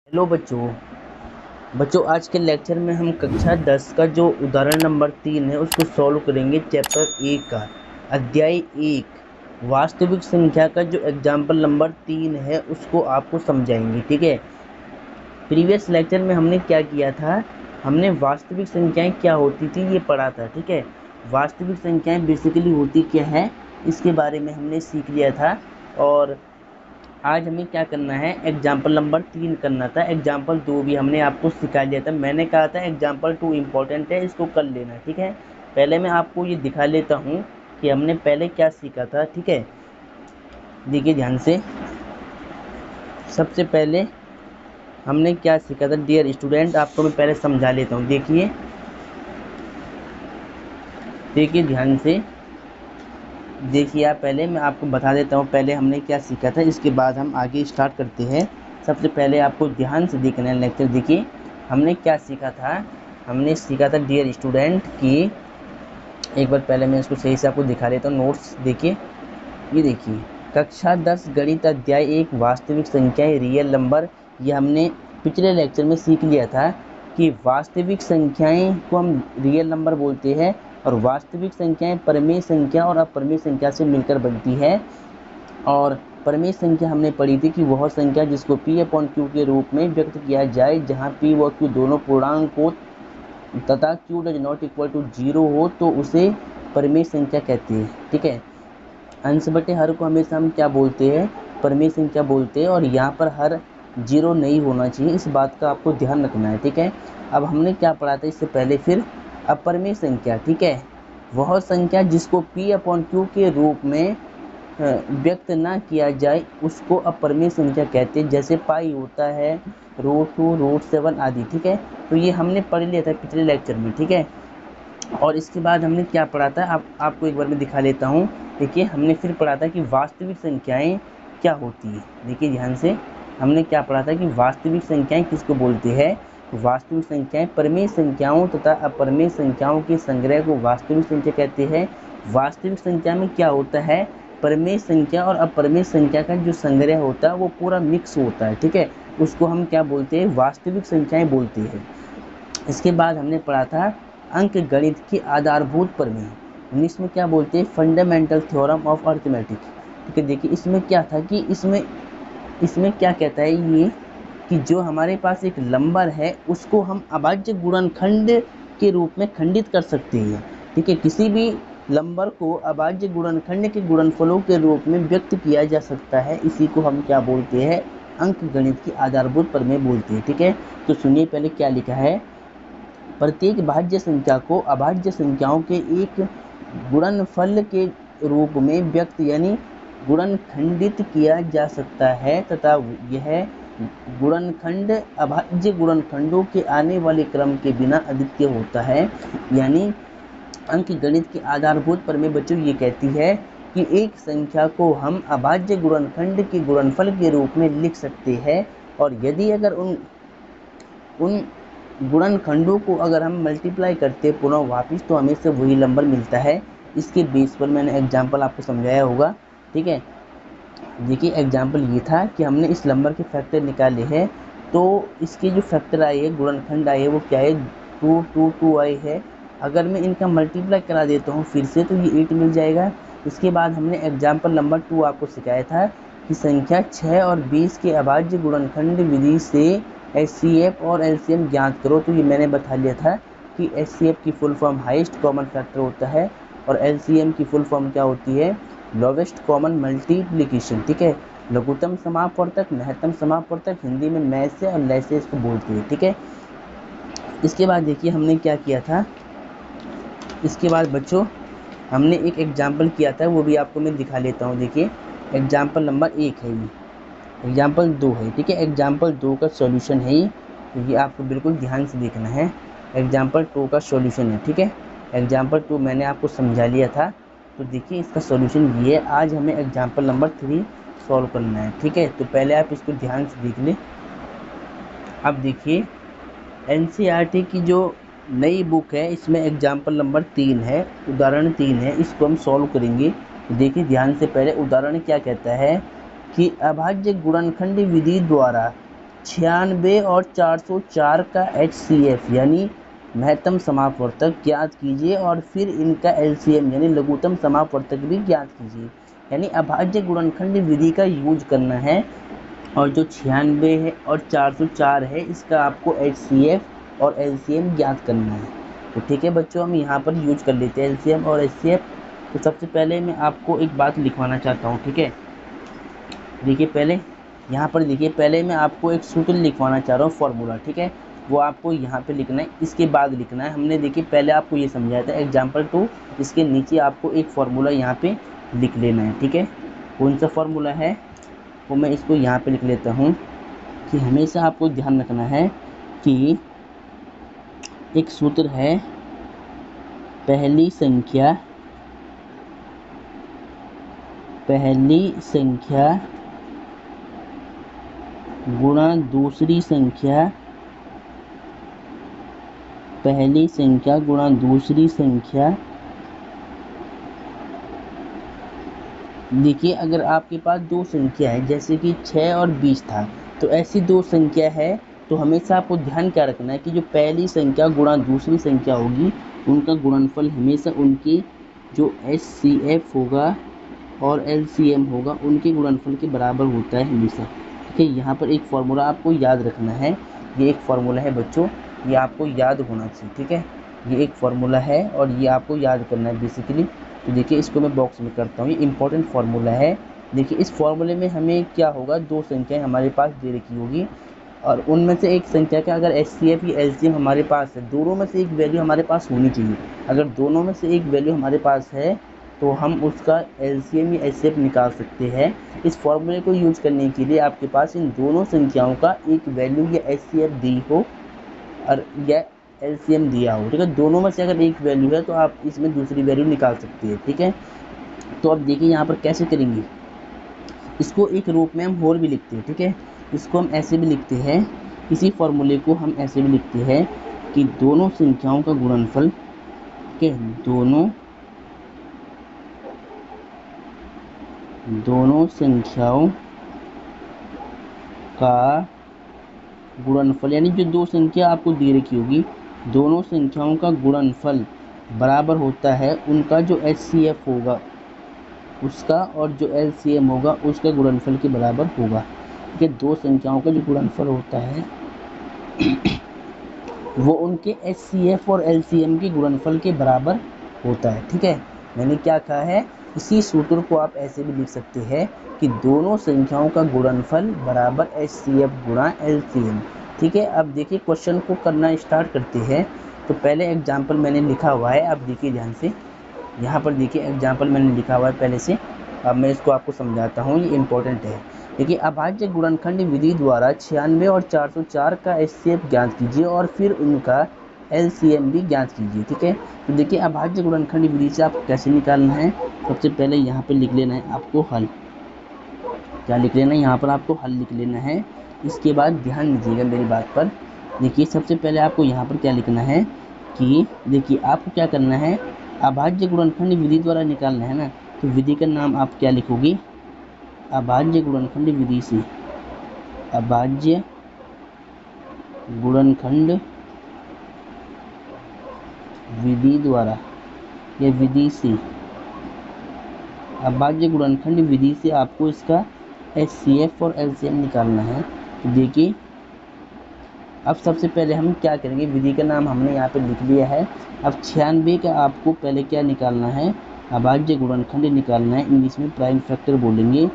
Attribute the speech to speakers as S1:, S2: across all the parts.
S1: Hello बच्चों। आज के लेक्चर में हम कक्षा 10 का जो उदाहरण नंबर 3 है उसको सॉल्व करेंगे। चैप्टर 1 का अध्याय 1 वास्तविक संख्या का जो एग्जाम्पल नंबर 3 है उसको आपको समझाएंगे। ठीक है। प्रीवियस लेक्चर में हमने क्या किया था, हमने वास्तविक संख्याएं क्या होती थी ये पढ़ा था। ठीक है। वास्तविक संख्याएं बेसिकली होती क्या है इसके बारे में हमने सीख लिया था। और आज हमें क्या करना है, एग्जाम्पल नंबर 3 करना था। एग्जाम्पल 2 भी हमने आपको सिखा दिया था। मैंने कहा था एग्जाम्पल 2 इम्पोर्टेंट है, इसको कर लेना। ठीक है। पहले मैं आपको ये दिखा लेता हूँ कि हमने पहले क्या सीखा था। ठीक है, देखिए ध्यान से। सबसे पहले हमने क्या सीखा था डियर स्टूडेंट, आपको मैं पहले समझा लेता हूँ। देखिए ध्यान से देखिए आप, पहले मैं आपको बता देता हूँ पहले हमने क्या सीखा था, इसके बाद हम आगे स्टार्ट करते हैं। सबसे पहले आपको ध्यान से देखना है लेक्चर। देखिए हमने क्या सीखा था। हमने सीखा था डियर स्टूडेंट कि एक बार पहले मैं इसको सही से आपको दिखा देता हूँ नोट्स। देखिए ये देखिए कक्षा 10 गणित अध्याय 1 वास्तविक संख्याएं रियल नंबर। ये हमने पिछले लेक्चर में सीख लिया था कि वास्तविक संख्याएं को हम रियल नंबर बोलते हैं और वास्तविक संख्याएं परिमेय संख्या और अपरिमेय संख्या से मिलकर बनती है। और परिमेय संख्या हमने पढ़ी थी कि वह संख्या जिसको P/Q के रूप में व्यक्त किया जाए जहां P व Q दोनों पूर्णांक हो तथा Q does not equal to 0 हो तो उसे परिमेय संख्या कहते हैं। ठीक है। अंश बटे हर को हमेशा हम क्या बोलते हैं, परिमेय संख्या बोलते हैं। और यहाँ पर हर 0 नहीं होना चाहिए, इस बात का आपको ध्यान रखना है। ठीक है। अब हमने क्या पढ़ा था इससे पहले, फिर अपरिमेय संख्या। ठीक है, वह संख्या जिसको P/Q के रूप में व्यक्त ना किया जाए उसको अपरिमेय संख्या कहते हैं। जैसे पाई होता है, √2, √7 आदि। ठीक है, तो ये हमने पढ़ लिया था पिछले लेक्चर में। ठीक है। और इसके बाद हमने क्या पढ़ा था, आपको एक बार मैं दिखा लेता हूँ। देखिए हमने फिर पढ़ा था कि वास्तविक संख्याएं क्या होती है। देखिए ध्यान से, हमने क्या पढ़ा था कि वास्तविक संख्याएं किसको बोलते हैं। वास्तविक संख्याएं परिमेय संख्याओं तथा अपरिमेय संख्याओं के संग्रह को वास्तविक संख्या कहते हैं। वास्तविक संख्या में क्या होता है, परिमेय संख्या और अपरिमेय संख्या का जो संग्रह होता है वो पूरा मिक्स होता है। ठीक है, उसको हम क्या बोलते हैं, वास्तविक संख्याएं बोलते हैं। इसके बाद हमने पढ़ा था अंक गणित की आधारभूत प्रमेय। इसमें क्या बोलते हैं, फंडामेंटल थ्योरम ऑफ अर्थमेटिक। ठीक है, देखिए इसमें क्या था कि इसमें क्या कहता है ये कि जो हमारे पास एक नंबर है उसको हम अभाज्य गुणनखंड के रूप में खंडित कर सकते हैं। ठीक है, किसी भी नंबर को अभाज्य गुणनखंड के गुणनफलों के रूप में व्यक्त किया जा सकता है। इसी को हम क्या बोलते हैं, अंक गणित की आधारभूत प्रमेय बोलते हैं। ठीक है, तो सुनिए पहले क्या लिखा है। प्रत्येक भाज्य संख्या को अभाज्य संख्याओं के एक गुणनफल के रूप में व्यक्त यानी गुणनखंडित किया जा सकता है तथा यह गुणनखंड अभाज्य गुणनखंडों के आने वाले क्रम के बिना अद्वितीय होता है। यानी अंक गणित की आधारभूत प्रमेय बच्चों ये कहती है कि एक संख्या को हम अभाज्य गुणनखंड के गुणनफल के रूप में लिख सकते हैं और यदि अगर उन गुणनखंडों को अगर हम मल्टीप्लाई करते पुनः वापिस तो हमें से वही नंबर मिलता है। इसके बेस पर मैंने एग्जाम्पल आपको समझाया होगा। ठीक है, देखिए एग्जाम्पल ये था कि हमने इस नंबर के फैक्टर निकाले हैं तो इसके जो फैक्टर आए हैं, गुणनखंड आए हैं, वो क्या है, 2 2 2 आए हैं। अगर मैं इनका मल्टीप्लाई करा देता हूँ फिर से तो ये 8 मिल जाएगा। इसके बाद हमने एग्जाम्पल नंबर 2 आपको सिखाया था कि संख्या 6 और 20 के अभाज्य गुणनखंड विधि से HCF और LCM ज्ञात करो। तो ये मैंने बता लिया था कि HCF की full form highest common factor होता है और LCM की फुल फॉर्म क्या होती है, लोवेस्ट कॉमन मल्टीप्लिकेशन। ठीक है, लघुत्तम समापवर्तक, महत्तम समापवर्तक, हिंदी में मैं से और लय से इसको बोलते हैं। ठीक है, इसके बाद देखिए हमने क्या किया था। इसके बाद बच्चों हमने एक एग्जाम्पल किया था, वो भी आपको मैं दिखा लेता हूँ। देखिए एग्जाम्पल नंबर 1 है, ये एग्जाम्पल 2 है। ठीक है, एग्जाम्पल 2 का सॉल्यूशन है ये, तो ये आपको बिल्कुल ध्यान से देखना है। एग्जाम्पल 2 का सॉल्यूशन है। ठीक है, एग्जाम्पल 2 मैंने आपको समझा लिया था, तो देखिए इसका सॉल्यूशन ये है। आज हमें एग्जाम्पल नंबर 3 सॉल्व करना है। ठीक है, तो पहले आप इसको ध्यान से देख लें। अब देखिए NCERT की जो नई बुक है इसमें एग्जाम्पल नंबर 3 है, उदाहरण 3 है, इसको हम सॉल्व करेंगे। देखिए ध्यान से, पहले उदाहरण क्या कहता है कि अभाज्य गुणनखंड विधि द्वारा 96 और 404 का HCF यानी महत्तम समापवर्तक ज्ञात कीजिए और फिर इनका LCM यानी लघुत्तम समापवर्तक भी ज्ञात कीजिए। यानी अभाज्य गुणनखंड विधि का यूज करना है और जो 96 है और 404 है इसका आपको HCF और LCM ज्ञात करना है। तो ठीक है बच्चों, हम यहाँ पर यूज कर लेते हैं LCM और HCF। तो सबसे पहले मैं आपको एक बात लिखवाना चाहता हूँ, ठीक है। देखिए पहले यहाँ पर देखिए, पहले मैं आपको एक सूत्र लिखवाना चाह रहा हूँ, फॉर्मूला, ठीक है। वो आपको यहाँ पे लिखना है, इसके बाद लिखना है। हमने देखिए पहले आपको ये समझाया था एग्जाम्पल 2, इसके नीचे आपको एक फार्मूला यहाँ पे लिख लेना है, ठीक है। कौन सा फार्मूला है वो मैं इसको यहाँ पे लिख लेता हूँ कि हमेशा आपको ध्यान रखना है कि एक सूत्र है पहली संख्या गुणा दूसरी संख्या, पहली संख्या गुणा दूसरी संख्या। देखिए अगर आपके पास दो संख्या है जैसे कि 6 और 20 था, तो ऐसी दो संख्या है तो हमेशा आपको ध्यान क्या रखना है कि जो पहली संख्या गुणा दूसरी संख्या होगी उनका गुणनफल हमेशा उनके जो HCF होगा और LCM होगा उनके गुणनफल के बराबर होता है हमेशा, ठीक है। यहाँ पर एक फार्मूला आपको याद रखना है, ये एक फार्मूला है बच्चों, ये आपको याद होना चाहिए, ठीक है। ये एक फार्मूला है और ये आपको याद करना है बेसिकली। तो देखिए इसको मैं बॉक्स में करता हूँ, ये इंपॉर्टेंट फार्मूला है। देखिए इस फार्मूले में हमें क्या होगा, दो संख्याएं हमारे पास दे रखी होगी और उनमें से एक संख्या का अगर HCF या LCM हमारे पास है, दोनों में से एक वैल्यू हमारे पास होनी चाहिए। अगर दोनों में से एक वैल्यू हमारे पास है तो हम उसका LCM या HCF निकाल सकते हैं। इस फॉर्मूले को यूज करने के लिए आपके पास इन दोनों संख्याओं का एक वैल्यू या HCF दी हो और या LCM दिया हो, ठीक है। दोनों में से अगर एक वैल्यू है तो आप इसमें दूसरी वैल्यू निकाल सकते हैं, ठीक है। तो अब देखिए यहाँ पर कैसे करेंगे, इसको एक रूप में हम और भी लिखते हैं, ठीक है। इसको हम ऐसे भी लिखते हैं, इसी फॉर्मूले को हम ऐसे भी लिखते हैं कि दोनों संख्याओं का गुणनफल, ठीक है, दोनों संख्याओं का गुणनफल यानी जो दो संख्या आपको दे रखी होगी दोनों संख्याओं का गुणनफल बराबर होता है उनका जो HCF होगा उसका और जो LCM होगा उसका गुणनफल के बराबर होगा, ठीक है। दो संख्याओं का जो गुणनफल होता है वो उनके HCF और LCM के गुणनफल के बराबर होता है, ठीक है। मैंने क्या कहा है, इसी सूत्र को आप ऐसे भी लिख सकते हैं कि दोनों संख्याओं का गुणनफल बराबर HCF गुणा LCM, ठीक है। अब देखिए क्वेश्चन को करना स्टार्ट करते हैं। तो पहले एग्जाम्पल मैंने लिखा हुआ है, आप देखिए ध्यान से, यहाँ पर देखिए एग्जाम्पल मैंने लिखा हुआ है पहले से। अब मैं इसको आपको समझाता हूँ, ये इंपॉर्टेंट है। देखिए अभाज्य गुणनखंड विधि द्वारा 96 और 404 का HCF ज्ञात कीजिए और फिर उनका LCM भी ज्ञात कीजिए, ठीक है। तो देखिए अभाज्य गुणनखंड विधि से आपको कैसे निकालना है, सबसे पहले यहाँ पर लिख लेना है आपको हल। क्या लिख लेना है, यहाँ पर आपको हल लिख लेना है। इसके बाद ध्यान दीजिएगा मेरी बात पर। देखिए सबसे पहले आपको यहाँ पर क्या लिखना है कि देखिए आपको क्या करना है, अभाज्य गुणनखंड विधि द्वारा निकालना है ना, तो विधि का नाम आप क्या लिखोगे, अभाज्य गुणनखंड विधि से, अभाज्य गुणनखंड विधि द्वारा या विधि से, अभाज्य गुणनखंड विधि से आपको इसका HCF और LCM निकालना है। तो देखिए अब सबसे पहले हम क्या करेंगे, विधि का नाम हमने यहाँ पे लिख लिया है। अब 96 का आपको पहले क्या निकालना है, अभाज्य गुणनखंड निकालना है, इंग्लिश में प्राइम फैक्टर बोलेंगे।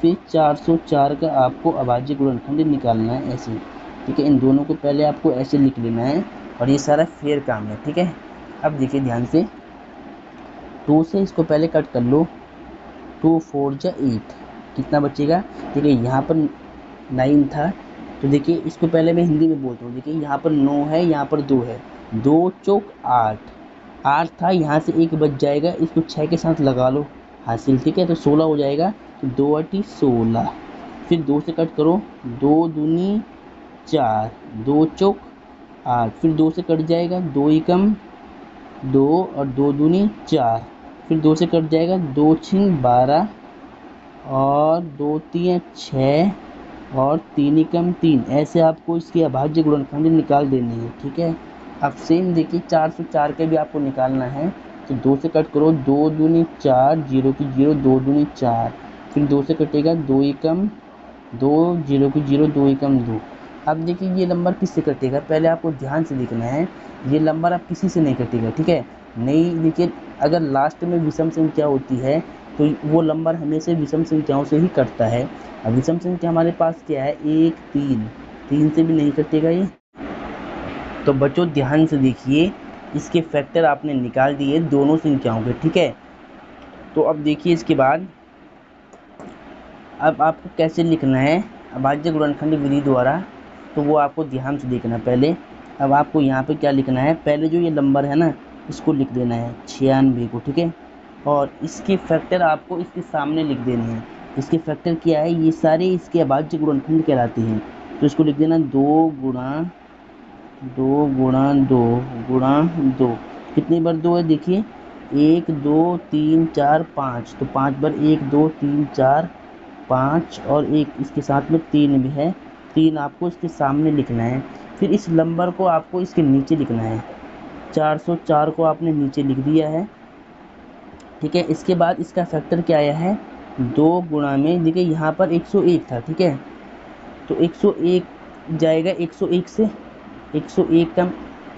S1: फिर 404 का आपको अभाज्य गुणनखंड निकालना है, ऐसे, ठीक है। इन दोनों को पहले आपको ऐसे लिख लेना है और ये सारा फेयर काम है, ठीक है। अब देखिए ध्यान से, 2 से इसको पहले कट कर लो, 2 4 जा 8, कितना बचेगा, ठीक है। यहाँ पर 9 था, तो देखिए इसको पहले मैं हिंदी में बोलता हूँ। देखिए यहाँ पर 9 है, यहाँ पर 2 है, 2 चौक 8, 8 था, यहाँ से एक बच जाएगा, इसको 6 के साथ लगा लो हासिल, ठीक है। तो 16 हो जाएगा, तो 2 8 16, फिर 2 से कट करो, 2 दूनी 4, 2 चौक 8, फिर 2 से कट जाएगा, 2 एकम 2 और 2 दूनी 4, फिर 2 से कट जाएगा, 2 छिंग 12 और 2 3 6 और 3 एकम 3, ऐसे आपको इसके अभाज्य गुणनखंड निकाल देने हैं। ठीक है, अब सेम देखिए 404 का भी आपको निकालना है, तो 2 से कट करो, 2 दूनी 4, 0 की 0, 2 दूनी 4, फिर 2 से कटेगा 2 एकम 2, 0 की 0, 2 एकम 2। अब देखिए ये नंबर किससे कटेगा, पहले आपको ध्यान से देखना है, ये नंबर अब किसी से नहीं कटेगा। ठीक है, नहीं देखिए, अगर लास्ट में विषम संख्या होती है तो वो नंबर हमेशा विषम संख्याओं से ही कटता है। अब विषम संख्या हमारे पास क्या है, 1 3, 3 से भी नहीं कटेगा ये। तो बच्चों ध्यान से देखिए, इसके फैक्टर आपने निकाल दिए दोनों संख्याओं के। ठीक है, तो अब देखिए इसके बाद अब आपको कैसे लिखना है अभाज्य गुणनखंड विधि द्वारा, तो वो आपको ध्यान से देखना है पहले। अब आपको यहाँ पे क्या लिखना है, पहले जो ये नंबर है ना, इसको लिख देना है 96 को। ठीक है, और इसके फैक्टर आपको इसके सामने लिख देने हैं। इसके फैक्टर क्या है, ये सारे इसके अभाज्य गुणनखंड कहलाते हैं। तो इसको लिख देना 2 गुणा 2 गुणा 2 गुणा 2। कितनी बार 2 है देखिए, 1 2 3 4 5, तो 5 बार 1 2 3 4 5, और एक इसके साथ में 3 भी है, 3 आपको इसके सामने लिखना है। फिर इस नंबर को आपको इसके नीचे लिखना है, 404 को आपने नीचे लिख दिया है। ठीक है, इसके बाद इसका फैक्टर क्या आया है, 2 गुणा में, देखिए यहाँ पर 101 था। ठीक है, तो 101 जाएगा 101 से, 101 कम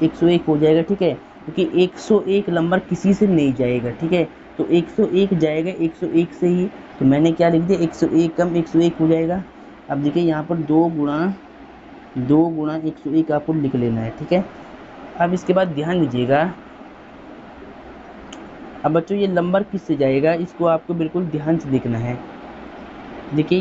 S1: 101 हो जाएगा। ठीक है, क्योंकि 101 नंबर किसी से नहीं जाएगा। ठीक है, तो 101 जाएगा 101 से ही, तो मैंने क्या लिख दिया, 101 कम 101 हो जाएगा। अब देखिए यहाँ पर 2 गुणा 101 आपको लिख लेना है। ठीक है, अब इसके बाद ध्यान दीजिएगा, अब बच्चों ये नंबर किससे जाएगा, इसको आपको बिल्कुल ध्यान से देखना है। देखिए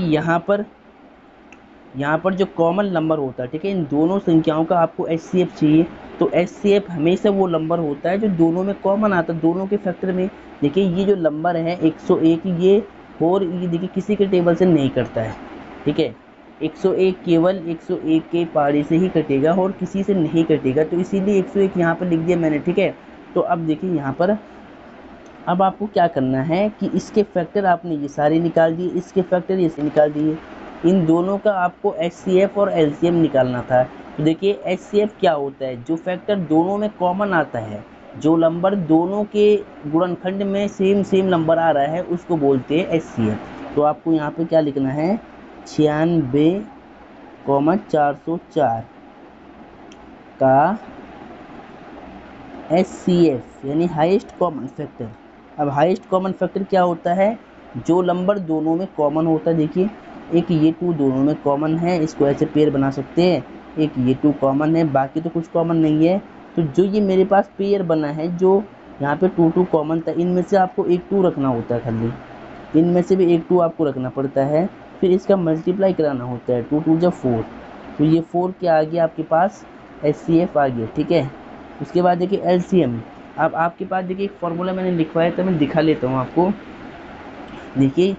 S1: यहाँ पर जो कॉमन नंबर होता है, ठीक है, इन दोनों संख्याओं का आपको HCF चाहिए। तो HCF हमेशा वो नंबर होता है जो दोनों में कॉमन आता है, दोनों के फैक्टर में। देखिए ये जो नंबर है 101, ये और ये देखिए किसी के टेबल से नहीं कटता है। ठीक है, 101 केवल 101 के पारे से ही कटेगा और किसी से नहीं कटेगा, तो इसीलिए 101 यहाँ पर लिख दिया मैंने। ठीक है, तो अब देखिए यहाँ पर अब आपको क्या करना है कि इसके फैक्टर आपने ये सारे निकाल दिए, इसके फैक्टर ये से निकाल दिए, इन दोनों का आपको HCF और LCM निकालना था। तो देखिए HCF क्या होता है, जो फैक्टर दोनों में कॉमन आता है, जो नंबर दोनों के गुणनखंड में सेम नंबर आ रहा है, उसको बोलते हैं HCF। तो आपको यहाँ पे क्या लिखना है, 96,404 का HCF यानी हाईएस्ट कॉमन फैक्टर। अब हाईएस्ट कॉमन फैक्टर क्या होता है, जो नंबर दोनों में कॉमन होता है। देखिए एक ये 2 दोनों में कॉमन है, इसको ऐसे पेयर बना सकते हैं, एक ये 2 कॉमन है, बाकी तो कुछ कॉमन नहीं है। तो जो ये मेरे पास पेयर बना है, जो यहाँ पे 2 कॉमन था, इनमें से आपको एक 2 रखना होता है खाली, इनमें से भी एक 2 आपको रखना पड़ता है। फिर इसका मल्टीप्लाई कराना होता है, 2 2 जब 4, तो ये 4 क्या आ गया आपके पास, HCF आ गया। ठीक है, उसके बाद देखिए LCM। अब आपके पास देखिए एक फॉर्मूला मैंने लिखवाया था, मैं दिखा लेता हूँ आपको। देखिए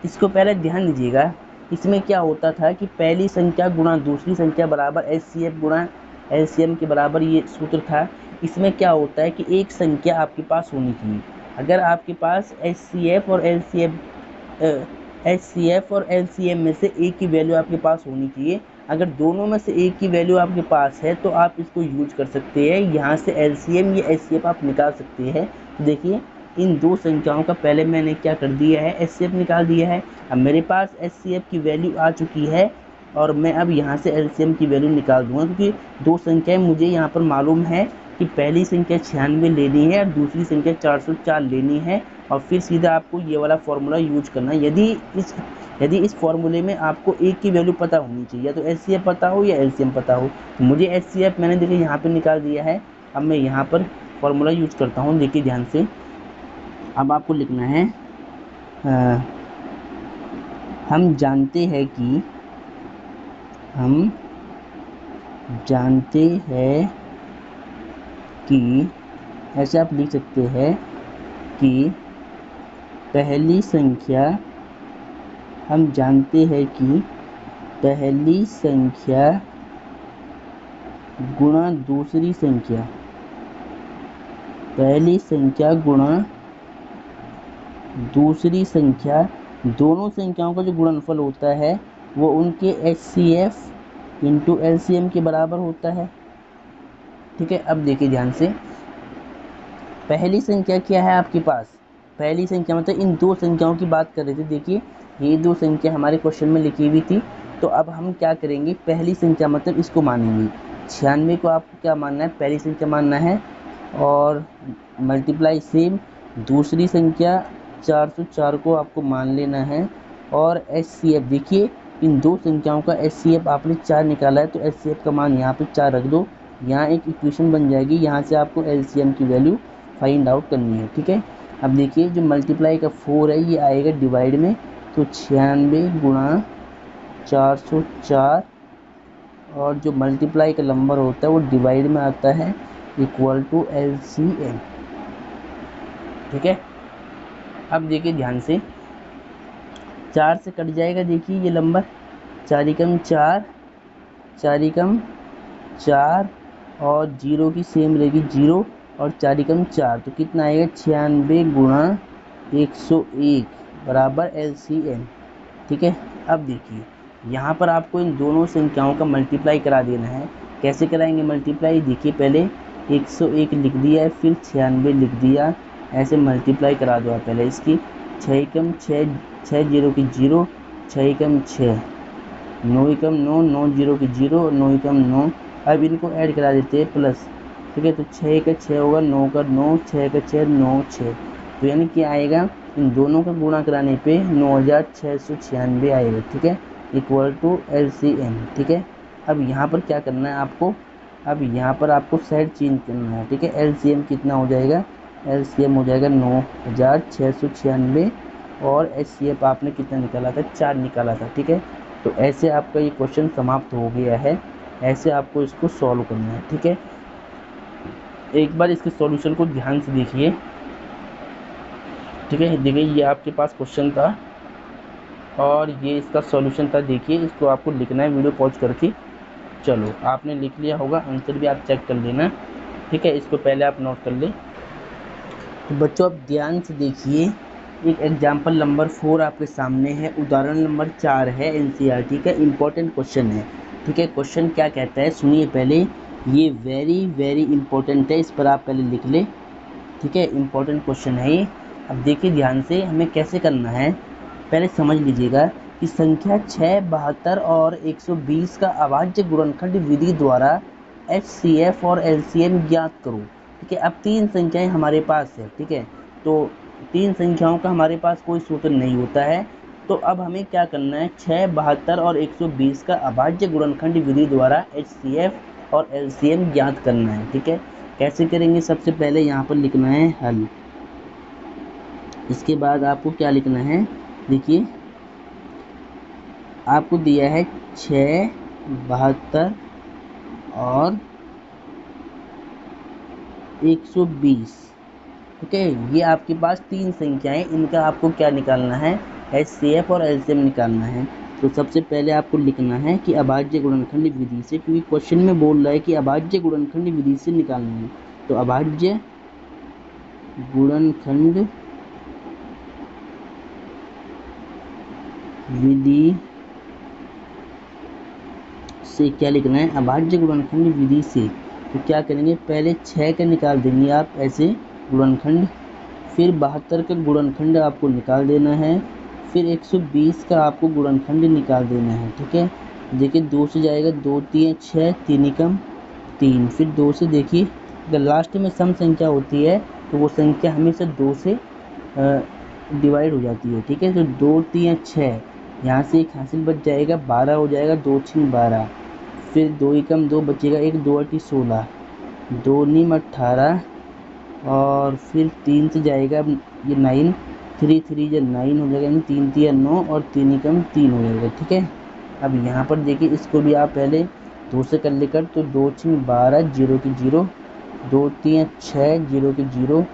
S1: इसको पहले ध्यान दीजिएगा, इसमें क्या होता था कि पहली संख्या गुणा दूसरी संख्या बराबर HCF गुणा LCM के बराबर, ये सूत्र था। इसमें क्या होता है कि एक संख्या आपके पास होनी चाहिए, अगर आपके पास HCF और LCM में से एक की वैल्यू आपके पास होनी चाहिए। अगर दोनों में से एक की वैल्यू आपके पास है तो आप इसको यूज कर सकते हैं, यहाँ से LCM या HCF आप निकाल सकते हैं। तो देखिए इन दो संख्याओं का पहले मैंने क्या कर दिया है, HCF निकाल दिया है। अब मेरे पास HCF की वैल्यू आ चुकी है और मैं अब यहाँ से LCM की वैल्यू निकाल दूंगा, क्योंकि दो संख्याएं मुझे यहाँ पर मालूम है कि पहली संख्या 96 लेनी है और दूसरी संख्या 404 लेनी है, और फिर सीधा आपको ये वाला फॉर्मूला यूज करना है। यदि इस फॉर्मूले में आपको एक की वैल्यू पता होनी चाहिए, या तो HCF पता हो या LCM पता हो। तो मुझे HCF मैंने देखिए यहाँ पे निकाल दिया है। अब मैं यहाँ पर फॉर्मूला यूज करता हूँ, देखिए ध्यान से। अब आपको लिखना है हम जानते हैं कि ऐसे आप लिख सकते हैं कि पहली संख्या, हम जानते हैं कि पहली संख्या गुणा दूसरी संख्या, पहली संख्या गुणा दूसरी संख्या, दोनों संख्याओं का जो गुणनफल होता है वो उनके HCF इंटू LCM के बराबर होता है। ठीक है, अब देखिए ध्यान से, पहली संख्या क्या है आपके पास, पहली संख्या मतलब इन दो संख्याओं की बात कर रहे थे। देखिए ये दो संख्या हमारे क्वेश्चन में लिखी हुई थी, तो अब हम क्या करेंगे, पहली संख्या मतलब इसको मानेंगे। 96 को आपको क्या मानना है, पहली संख्या मानना है, और मल्टीप्लाई सेम दूसरी संख्या 404 को आपको मान लेना है। और HCF देखिए इन दो संख्याओं का HCF आपने 4 निकाला है, तो HCF का मान यहाँ पे 4 रख दो, यहाँ एक इक्वेशन बन जाएगी, यहाँ से आपको LCM की वैल्यू फाइंड आउट करनी है। ठीक है, अब देखिए जो मल्टीप्लाई का 4 है ये आएगा डिवाइड में, तो 96 गुणा 404, और जो मल्टीप्लाई का नंबर होता है वो डिवाइड में आता है, इक्वल टू LCM। ठीक है, अब देखिए ध्यान से, 4 से कट जाएगा, देखिए ये नंबर 4 एकम 4, 4 एकम 4, और जीरो की सेम रहेगी 0, और 4 एकम 4, तो कितना आएगा 96 गुणा 101 बराबर LCM। ठीक है, अब देखिए यहाँ पर आपको इन दोनों संख्याओं का मल्टीप्लाई करा देना है। कैसे कराएंगे मल्टीप्लाई, देखिए पहले 101 लिख दिया, फिर 96 लिख दिया, ऐसे मल्टीप्लाई करा दो आप पहले इसकी। 6 एकम 6, 6 जीरो की 0, 6 एकम 6, 9 एकम 9, 9 जीरो की 0, 9 एकम 9। अब इनको ऐड करा देते हैं प्लस। ठीक है, तो 6 का 6 होगा, 9 का 9, 6 का 6, 9 6, तो यानी कि आएगा इन दोनों का गुणा कराने पे 9696 आएगा। ठीक है, इक्वल टू LCM। ठीक है, अब यहाँ पर क्या करना है आपको, अब यहाँ पर आपको साइड चेंज करना है। ठीक है, LCM कितना हो जाएगा, LCM हो जाएगा 9696, और HCF आपने कितना निकाला था, 4 निकाला था। ठीक है, तो ऐसे आपका ये क्वेश्चन समाप्त हो गया है, ऐसे आपको इसको सॉल्व करना है। ठीक है, एक बार इसके सॉल्यूशन को ध्यान से देखिए। ठीक है, देखिए ये आपके पास क्वेश्चन था और ये इसका सॉल्यूशन था। देखिए इसको आपको लिखना है वीडियो पॉज करके। चलो आपने लिख लिया होगा, आंसर भी आप चेक कर लेना। ठीक है, इसको पहले आप नोट कर ले। तो बच्चों आप ध्यान से देखिए, एक एग्जाम्पल नंबर 4 आपके सामने है, उदाहरण नंबर 4 है, NCERT का इम्पोर्टेंट क्वेश्चन है। ठीक है, क्वेश्चन क्या कहता है सुनिए पहले, ये वेरी वेरी इंपॉर्टेंट है, इस पर आप पहले लिख ले। ठीक है, इम्पोर्टेंट क्वेश्चन है ये। अब देखिए ध्यान से हमें कैसे करना है, पहले समझ लीजिएगा कि संख्या 6, 72 और 120 का अभाज्य गुणनखंड विधि द्वारा HCF और LCM ज्ञात करो। ठीक है, अब 3 संख्याएं हमारे पास है। ठीक है, तो 3 संख्याओं का हमारे पास कोई सूत्र नहीं होता है, तो अब हमें क्या करना है, 6, 72 और 120 का अभाज्य गुणनखंड विधि द्वारा HCF और LCM ज्ञात करना है। ठीक है, कैसे करेंगे, सबसे पहले यहाँ पर लिखना है हल। इसके बाद आपको क्या लिखना है, देखिए आपको दिया है 6, 72 और 120। ठीक है, ये आपके पास 3 संख्याएं, इनका आपको क्या निकालना है, HCF और LCM निकालना है। तो सबसे पहले आपको लिखना है कि अभाज्य गुणनखंड विधि से, क्योंकि क्वेश्चन में बोल रहा है कि अभाज्य गुणनखंड विधि से निकालना है, तो अभाज्य गुणनखंड विधि से क्या लिखना है, अभाज्य गुणनखंड विधि से। तो क्या करेंगे, पहले 6 का निकाल देंगे आप ऐसे गुणनखंड, फिर 72 का गुणनखंड आपको निकाल देना है, फिर 120 का आपको गुणनखंड निकाल देना है। ठीक है, देखिए 2 से जाएगा, 2 3 6, 3 एकम 3, फिर 2 से देखिए अगर लास्ट में सम संख्या होती है तो वो संख्या हमेशा 2 से डिवाइड हो जाती है। ठीक है, तो 2 3 6, यहाँ से एक हासिल बच जाएगा, 12 हो जाएगा, 2 6 12, फिर 2 एकम 2 बचेगा, 1 2 8 16, 2 नीम 18, और फिर 3 से जाएगा ये 9, 3 3 या 9 हो जाएगा, यानी 3 3 9, और 3 एकम 3 हो जाएगा। ठीक है, अब यहाँ पर देखिए इसको भी आप पहले 2 से कर लेकर, तो 2 6 12, 0 की 0, 2 3 6, 0 की 0,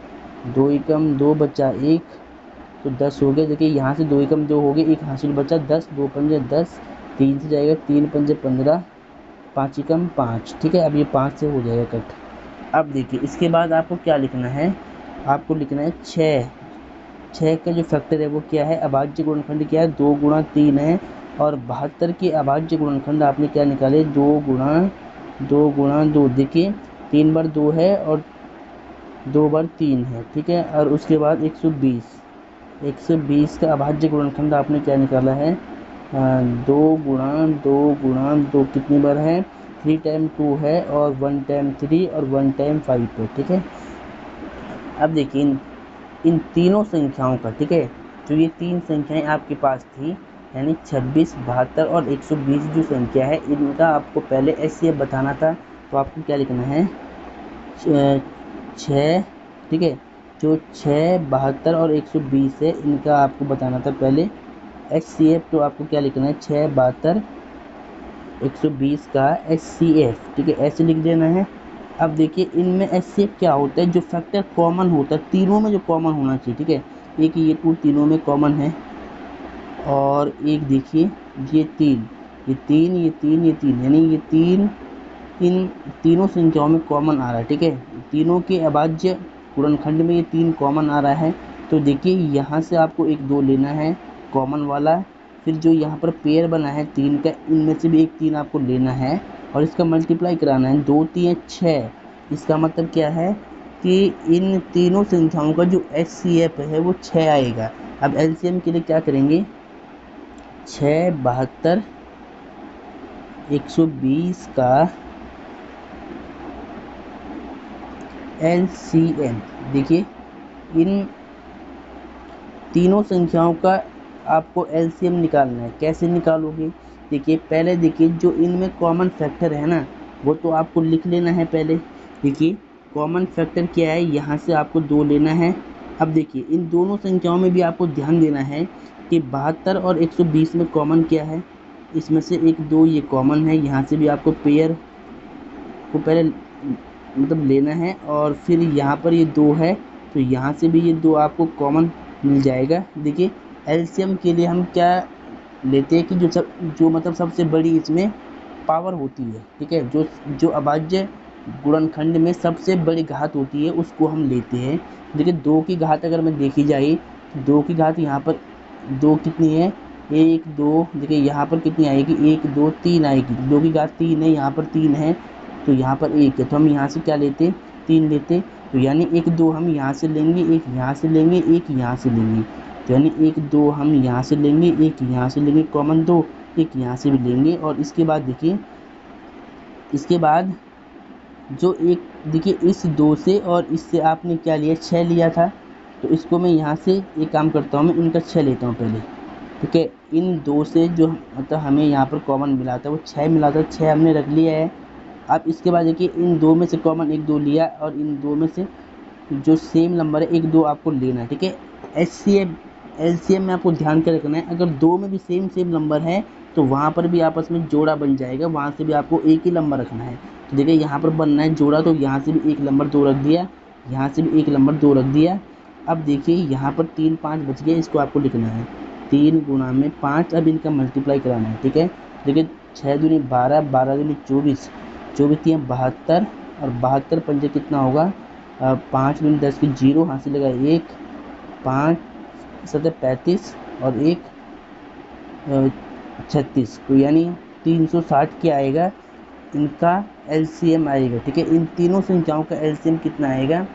S1: 2 एकम 2 बचा 1, तो 10 हो गया। देखिए यहाँ से 2 एकम 2 हो गए, एक हासिल बचा 10, 2 पंजे 10, 3 से जाएगा, 3 पंजे 15, 5 एकम 5। ठीक है, अब ये 5 से हो जाएगा कट। अब देखिए इसके बाद आपको क्या लिखना है, आपको लिखना है 6 का जो फैक्टर है वो क्या है, अभाज्य गुणनखंड क्या है, 2 गुणा 3 है, और 72 के अभाज्य गुणनखंड आपने क्या निकाले, 2 गुणा 2 देखिए 3 बार 2 है और 2 बार 3 है, ठीक है। और उसके बाद 120 का अभाज्य गुणनखंड आपने क्या निकाला है, 2 गुणा 2 कितनी बार है, 3 टाइम 2 है और 1 टाइम 3 और 1 टाइम 5 है, ठीक है। अब देखिए इन तीनों संख्याओं का, ठीक है, जो ये तीन संख्याएं आपके पास थी यानी 26, 72 और 120 जो संख्या है, इनका आपको पहले एचसीएफ बताना था। तो आपको क्या लिखना है, 6, ठीक है, जो 6, 72 और 120 है इनका आपको बताना था पहले एचसीएफ। तो आपको क्या लिखना है, 6, 72, 120 का एचसीएफ, ठीक है, ऐसे लिख देना है। अब देखिए इनमें एचसीएफ क्या होता है, जो फैक्टर कॉमन होता है तीनों में, जो कॉमन होना चाहिए, ठीक है। एक ये टू तीनों में कॉमन है और एक देखिए ये 3, ये 3, ये 3, ये 3, यानी ये 3 इन तीनों संख्याओं में कॉमन आ रहा है, ठीक है। तीनों के अभाज्य गुणनखंड में ये 3 कॉमन आ रहा है। तो देखिए यहाँ से आपको एक 2 लेना है कॉमन वाला, फिर जो यहाँ पर पेयर बना है 3 का, इनमें से भी एक 3 आपको लेना है और इसका मल्टीप्लाई कराना है, 2 3 6। इसका मतलब क्या है कि इन तीनों संख्याओं का जो एचसीएफ है वो 6 आएगा। अब एलसीएम के लिए क्या करेंगे, 6, 72, 120 का एलसीएम, देखिए इन तीनों संख्याओं का आपको एलसीएम निकालना है। कैसे निकालोगे, देखिए पहले देखिए जो इनमें कॉमन फैक्टर है ना, वो तो आपको लिख लेना है पहले। देखिए कॉमन फैक्टर क्या है, यहाँ से आपको 2 लेना है। अब देखिए इन दोनों संख्याओं में भी आपको ध्यान देना है कि 72 और 120 में कॉमन क्या है, इसमें से एक 2 ये कॉमन है, यहाँ से भी आपको पेयर को पहले मतलब लेना है और फिर यहाँ पर ये 2 है तो यहाँ से भी ये 2 आपको कॉमन मिल जाएगा। देखिए एलसीएम के लिए हम क्या लेते हैं कि जो मतलब सबसे बड़ी इसमें पावर होती है, ठीक है, जो अभाज्य गुणनखंड में सबसे बड़ी घात होती है उसको हम लेते हैं। देखिए 2 की घात अगर मैं देखी जाए, 2 की घात यहाँ पर 2 कितनी है, 1 2, देखिए यहाँ पर कितनी आएगी, 1 2 3 आएगी, 2 की घात 3 है, यहाँ पर 3 है तो यहाँ पर 1 है, तो हम यहाँ से क्या लेते, 3 लेते। तो यानी 1 2 हम यहाँ से लेंगे, एक यहाँ से लेंगे, एक यहाँ से लेंगे, तो यानी 1 2 हम यहाँ से लेंगे, एक यहाँ से लेंगे कॉमन 2, एक यहाँ से भी लेंगे। और इसके बाद देखिए इसके बाद जो एक देखिए इस 2 से और इससे आपने क्या लिया, 6 लिया था, तो इसको मैं यहाँ से एक काम करता हूँ, मैं इनका 6 लेता हूँ पहले, ठीक है। इन 2 से जो मतलब हमें यहाँ पर कॉमन मिला था वो 6 मिला था, 6 हमने रख लिया है। अब इसके बाद देखिए इन 2 में से कॉमन 1 2 लिया और इन 2 में से जो सेम नंबर है 1 2 आपको लेना है, ठीक है। एचसीएम एलसीएम में आपको ध्यान के रखना है, अगर 2 में भी सेम सेम नंबर है तो वहाँ पर भी आपस में जोड़ा बन जाएगा, वहाँ से भी आपको एक ही नंबर रखना है। तो देखिए यहाँ पर बनना है जोड़ा, तो यहाँ से भी एक नंबर 2 रख दिया, यहाँ से भी एक नंबर 2 रख दिया। अब देखिए यहाँ पर 3 5 बच गया, इसको आपको लिखना है 3 गुणा में 5, अब इनका मल्टीप्लाई कराना है, ठीक है। देखिए 6 दूनी 12, 12 दूनी 24, 24 3 72 और 72 पंजे कितना होगा, 5 दूनी 10 की 0, हाथ से लगा 1, 5 7 35 और 1 36, तो यानी 360 क्या आएगा, इनका एलसीएम आएगा, ठीक है। इन तीनों संख्याओं का एलसीएम कितना आएगा,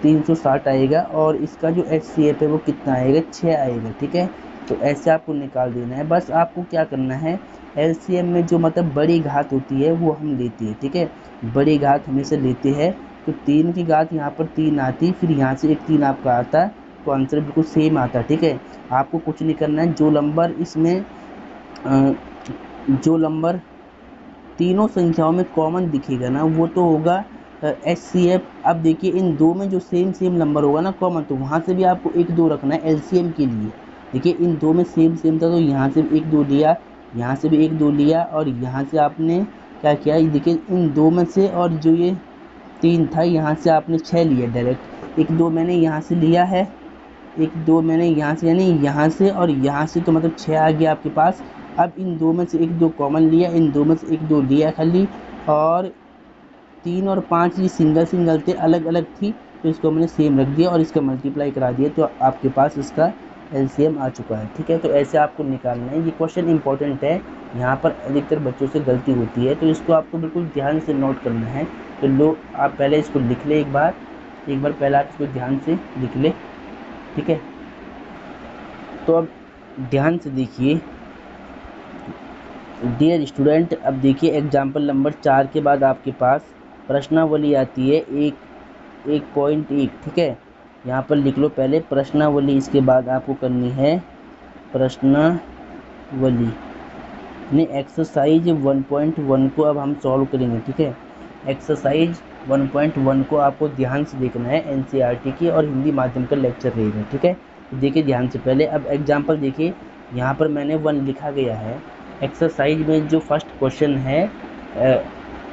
S1: 360 आएगा और इसका जो एचसीएफ है वो कितना आएगा, 6 आएगा, ठीक है। तो ऐसे आपको निकाल देना है। बस आपको क्या करना है, एलसीएम में जो मतलब बड़ी घात होती है वो हम लेते हैं, ठीक है, बड़ी घात हमेशा लेते हैं। तो 3 की घात यहाँ पर 3 आती, फिर यहाँ से एक 3 आपका आता, तो आंसर बिल्कुल सेम आता, ठीक है। आपको कुछ नहीं करना है, जो नंबर तीनों संख्याओं में कॉमन दिखेगा ना वो तो होगा एचसीएफ। अब देखिए इन 2 में जो सेम सेम नंबर होगा ना कॉमन, तो वहाँ से भी आपको 1 2 रखना है एलसीएम के लिए। देखिए इन 2 में सेम सेम था तो यहाँ से भी 1 2 लिया, यहाँ से भी 1 2 लिया और यहाँ से आपने क्या किया, देखिए इन 2 में से और जो ये 3 था यहाँ से आपने 6 लिया डायरेक्ट, 1 2 मैंने यहाँ से लिया है, 1 2 मैंने यहाँ से, यानी यहाँ से और यहाँ से, तो मतलब 6 आ गया आपके पास। अब इन 2 में से 1 2 कॉमन लिया, इन 2 में से 1 2 लिया खाली, और 3 और 5 ये सिंगल सिंगल थे, अलग अलग थी, तो इसको मैंने सेम रख दिया और इसका मल्टीप्लाई करा दिया, तो आपके पास इसका एलसीएम आ चुका है। ठीक है, तो ऐसे आपको निकालना है। ये क्वेश्चन इंपॉर्टेंट है, यहाँ पर अधिकतर बच्चों से गलती होती है, तो इसको आपको बिल्कुल ध्यान से नोट करना है। तो लो, आप पहले इसको लिख ले एक बार पहले आप इसको ध्यान से लिख ले। ठीक है, तो अब ध्यान से देखिए डियर स्टूडेंट। अब देखिए एग्जाम्पल नंबर 4 के बाद आपके पास प्रश्नावली आती है 1.1। ठीक है, यहाँ पर लिख लो पहले प्रश्नावली, इसके बाद आपको करनी है प्रश्नावली ने एक्सरसाइज 1.1 को अब हम सॉल्व करेंगे। ठीक है, एक्सरसाइज 1.1 को आपको ध्यान से देखना है, एनसीईआरटी की और हिंदी माध्यम का लेक्चर रहेगा। ठीक है, तो देखिए ध्यान से पहले अब एग्जाम्पल देखिए, यहाँ पर मैंने 1 लिखा गया है। एक्सरसाइज में जो फर्स्ट क्वेश्चन है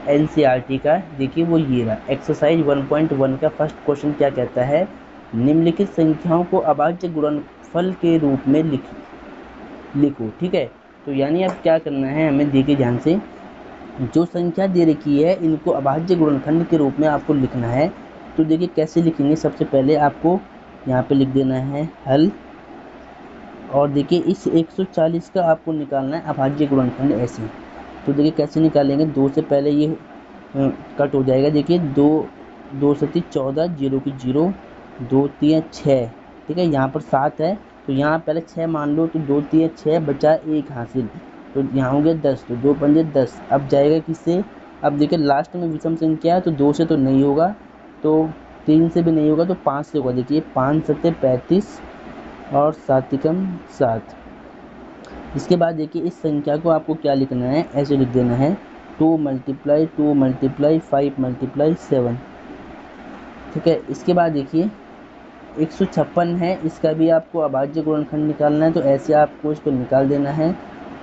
S1: एनसीईआरटी का, देखिए वो ये रहा। एक्सरसाइज 1.1 का फर्स्ट क्वेश्चन क्या कहता है, निम्नलिखित संख्याओं को अभाज्य गुणनफल के रूप में लिखो। ठीक है, तो यानी अब क्या करना है हमें, देखिए ध्यान से, जो संख्या दे रखी है इनको अभाज्य गुणनखंड के रूप में आपको लिखना है। तो देखिए कैसे लिखेंगे, सबसे पहले आपको यहाँ पे लिख देना है हल, और देखिए इस 140 का आपको निकालना है अभाज्य गुणनखंड ऐसे। तो देखिए कैसे निकालेंगे, 2 से पहले ये कट हो जाएगा। देखिए 2 सती 14, 0 की 0, 2 3 6। ठीक है, यहाँ पर 7 है तो यहाँ पहले 6 मान लो, तो 2 3 6 बचा 1 हासिल, तो यहाँ हो गया 10, तो 2 पंजे 10। अब जाएगा किससे, अब देखिए लास्ट में विषम संख्या है तो 2 से तो नहीं होगा, तो 3 से भी नहीं होगा, तो 5 से होगा। देखिए 5 सत्ते 35 और 7 एकम 7। इसके बाद देखिए इस संख्या को आपको क्या लिखना है, ऐसे लिख देना है 2 × 2 × 5 × 7। ठीक है, इसके बाद देखिए 156 है, इसका भी आपको अभाज्य गुणनखंड निकालना है। तो ऐसे आपको इसको निकाल देना है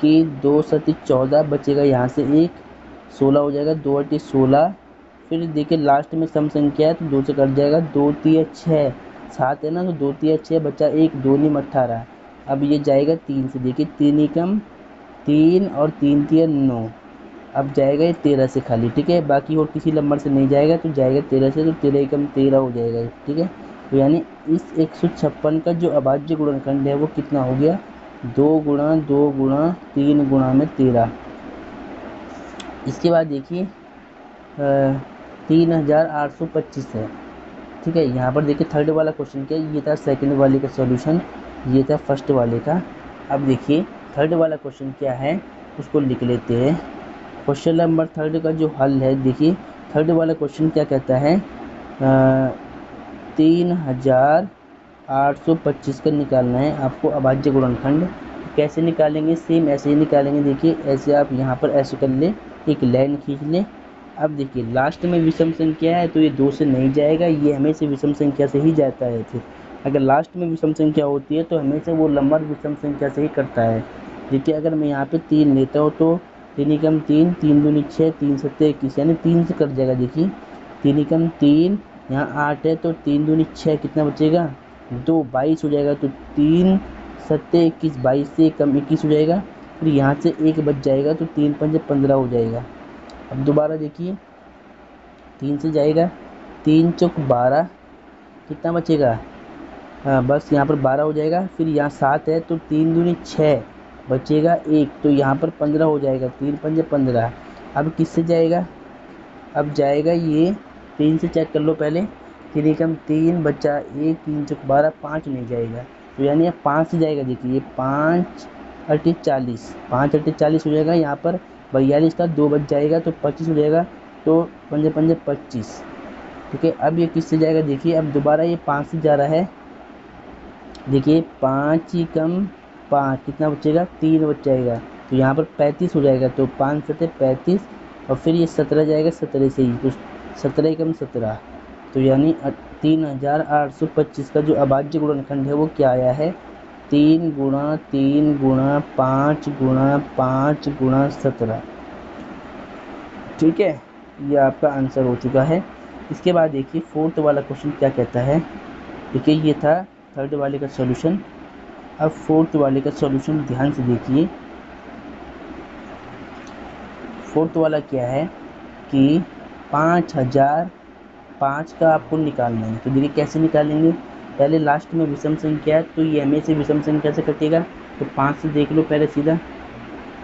S1: कि 2 सती 14 बचेगा, यहाँ से 1, 16 हो जाएगा, 2 × 16। फिर देखिए लास्ट में सम संख्या है तो 2 से कट जाएगा, 2 3 6, 7 है ना, तो 2 3 6 बचा 1, 2 × 18। अब ये जाएगा 3 से, देखिए 3 एकम 3 और 3 3 9। अब जाएगा ये 13 से खाली। ठीक है, बाकी और किसी नंबर से नहीं जाएगा, तो जाएगा 13 से, तो 13 एकम 13 हो जाएगा। ठीक है, तो यानी इस 156 का जो अभाज्य गुणनखंड है वो कितना हो गया, 2 × 2 × 3 × 13। इसके बाद देखिए 3825 है। ठीक है, यहाँ पर देखिए थर्ड वाला क्वेश्चन क्या है, ये था सेकंड वाले का सॉल्यूशन, ये था फर्स्ट वाले का। अब देखिए थर्ड वाला क्वेश्चन क्या है उसको लिख लेते हैं। क्वेश्चन नंबर थर्ड का जो हल है, देखिए थर्ड वाला क्वेश्चन क्या कहता है, 3825 का निकालना है आपको अभाज्य गुणनखंड। कैसे निकालेंगे, सेम ऐसे ही निकालेंगे। देखिए ऐसे आप यहाँ पर ऐसे कर ले, एक लाइन खींच ले। अब देखिए लास्ट में विषम संख्या है तो ये 2 से नहीं जाएगा, ये हमेशा विषम संख्या से ही जाता है। फिर अगर लास्ट में विषम संख्या होती है तो हमेशा वो नंबर विषम संख्या से ही करता है। देखिए अगर मैं यहाँ पे 3 लेता हूँ तो 3 एकम 3, 3 दूनी 6, 3 सत्ते 21, यानी 3 से कट जाएगा। देखिए 3 एकम 3, यहाँ 8 है तो 3 दूनी 6, कितना बचेगा 2, 22 हो जाएगा। तो 3 सत्ते 21, 22 से कम 21 हो जाएगा। फिर यहाँ से 1 बच जाएगा, तो 3 पंजे 15 हो जाएगा। अब दोबारा देखिए 3 से जाएगा, 3 चौक 12, कितना बचेगा, बस यहाँ पर 12 हो जाएगा। फिर यहाँ 7 है तो 3 दूनी 6 बचेगा 1, तो यहाँ पर 15 हो जाएगा, 3 पंजे 15। अब किससे जाएगा, अब जाएगा ये 3 से चेक कर लो पहले, 3 एकम 3 बचा 1, 3 चौक 12, 5 नहीं जाएगा, तो यानी अब 5 से जाएगा। देखिए 5 × 40, 5 × 40 हो जाएगा, यहाँ पर 42 का 2 बच जाएगा, तो 25 हो जाएगा, तो पंजे पंजे 25। ठीक है, अब ये किससे जाएगा, देखिए अब दोबारा ये 5 से जा रहा है। देखिए 5 एकम 5, कितना बचेगा 3 बच जाएगा, तो यहाँ पर 35 हो जाएगा, तो 5 सत्ते 35, और फिर ये 17 जाएगा 17 से ही, तो 17 एकम 17। तो यानी 3825 का जो अभाज्य गुणनखंड है वो क्या आया है, 3 × 3 × 5 × 5 × 17। ठीक है, ये आपका आंसर हो चुका है। इसके बाद देखिए फोर्थ वाला क्वेश्चन क्या कहता है। देखिए ये था थर्ड वाले का सॉल्यूशन। अब फोर्थ वाले का सॉल्यूशन ध्यान से देखिए। फोर्थ वाला क्या है कि 5005 का आपको निकालना है। तो देखिए कैसे निकालेंगे, पहले लास्ट में विषम संख्या है तो ये हमेशा विषम संख्या से कटेगा, तो 5 से देख लो पहले सीधा,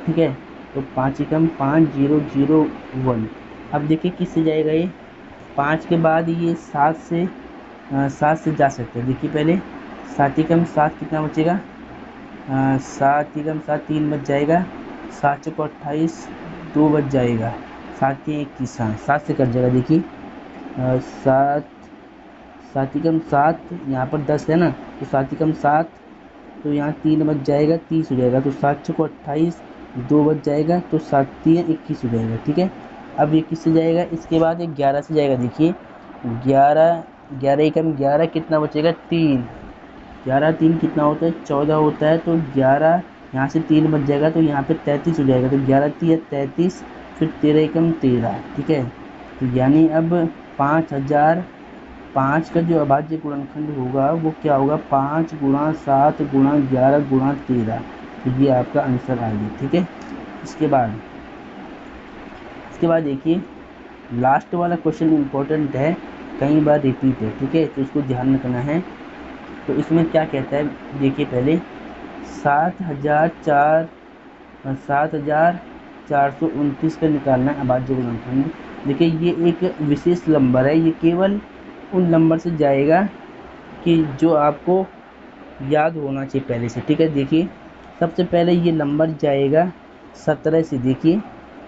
S1: ठीक है। तो 5 एकम 5 0 0 1। अब देखिए किससे जाएगा ये, 5 के बाद ये 7 से जा सकते हैं। देखिए पहले 7 एकम 7 कितना बचेगा, 7 एकम 7 3 बच जाएगा, 7 चौको 28 2 बच जाएगा, 7 के 21 7 से कट जाएगा। देखिए 7 एकम 7 यहाँ पर 10 है ना, तो 7 एकम 7 तो यहाँ 3 बच जाएगा 30 हो जाएगा, तो 7 चौको 28 2 बच जाएगा, तो 7 3 21 हो जाएगा, ठीक है। अब ये किससे जाएगा, इसके बाद ये 11 से जाएगा। देखिए 11 एकम 11 कितना बचेगा 3, 11 3 कितना होता है 14 होता है, तो 11 यहाँ से 3 बच जाएगा, तो यहाँ पे 33 हो जाएगा, तो 11 3 33, फिर 13 एकम 13, ठीक है। तो यानी अब 5005 का जो अभाज्य गुणनखंड होगा वो क्या होगा, 5 गुणा 7 गुणा 11 गुणा 13, तो ये आपका आंसर आ गया, ठीक है। इसके बाद देखिए लास्ट वाला क्वेश्चन इम्पोर्टेंट है, कई बार रिपीट है, ठीक है, तो इसको ध्यान में रखना है। तो इसमें क्या कहता है, देखिए पहले 7429 का निकालना है अभाज्य गुणनखंड। देखिए ये एक विशेष नंबर है, ये केवल उन नंबर से जाएगा कि जो आपको याद होना चाहिए पहले से, ठीक है। देखिए सबसे पहले ये नंबर जाएगा 17 से। देखिए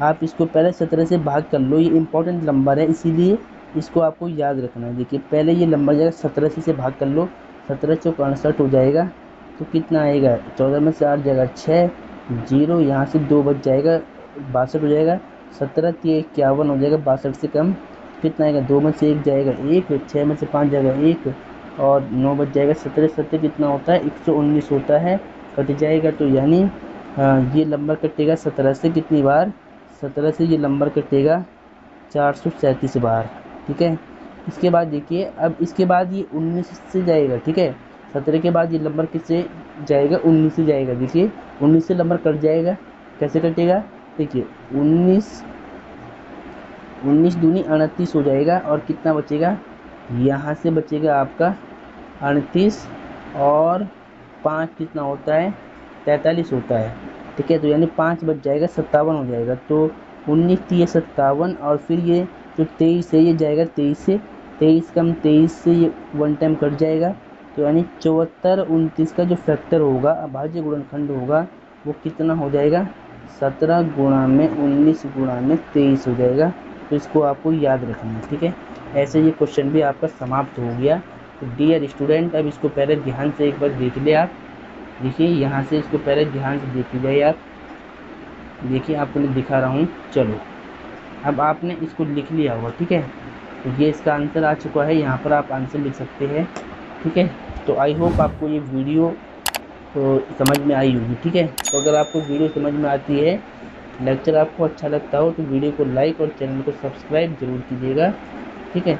S1: आप इसको पहले 17 से भाग कर लो, ये इम्पोर्टेंट नंबर है इसीलिए इसको आपको याद रखना है। देखिए पहले ये नंबर जाएगा 17 से भाग कर लो, 17 चौक 68 हो जाएगा, तो कितना आएगा 14 में से 8 जाएगा 6, 0 यहाँ से 2 बच जाएगा 62 हो जाएगा, 17 3 51 हो जाएगा, 62 से कम कितना आएगा, 2 में से 1 जाएगा 1, 6 में से 5 जाएगा 1 और 9 बच जाएगा, 17 7 कितना होता है 119 होता है, कट जाएगा। तो यानी ये नंबर कटेगा 17 से कितनी बार, 17 से ये नंबर कटेगा 437 बार, ठीक है। इसके बाद देखिए अब इसके बाद ये 19 से जाएगा, ठीक है। 17 के बाद ये नंबर किससे जाएगा, 19 से जाएगा। देखिए 19 से नंबर कट जाएगा, कैसे कटेगा, देखिए 19 दूनी 38 हो जाएगा, और कितना बचेगा, यहाँ से बचेगा आपका 38 और 5 कितना होता है 43 होता है, ठीक है। तो यानी 5 बच जाएगा 57 हो जाएगा, तो 19 3 57, और फिर ये जो 23 है ये जाएगा 23 से, 23 कम 23 से ये 1 टाइम कट जाएगा, तो यानी 74 29 का जो फैक्टर होगा अभाज्य गुणनखंड होगा वो कितना हो जाएगा, 17 गुणा में 19 गुणा में 23 हो जाएगा। तो इसको आपको याद रखना है, ठीक है। ऐसे ये क्वेश्चन भी आपका समाप्त हो गया। तो डियर स्टूडेंट अब इसको पहले ध्यान से एक बार देख ले आप, देखिए यहाँ से इसको पहले ध्यान से देख लीजिए आप, देखिए आपको मैं दिखा रहा हूँ। चलो अब आपने इसको लिख लिया होगा, ठीक है। तो ये इसका आंसर आ चुका है, यहाँ पर आप आंसर लिख सकते हैं, ठीक है। तो आई होप आपको ये वीडियो तो समझ में आई होगी, ठीक है। तो अगर आपको वीडियो समझ में आती है, लेक्चर आपको अच्छा लगता हो, तो वीडियो को लाइक और चैनल को सब्सक्राइब जरूर कीजिएगा, ठीक है।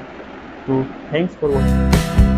S1: तो थैंक्स फॉर वॉचिंग।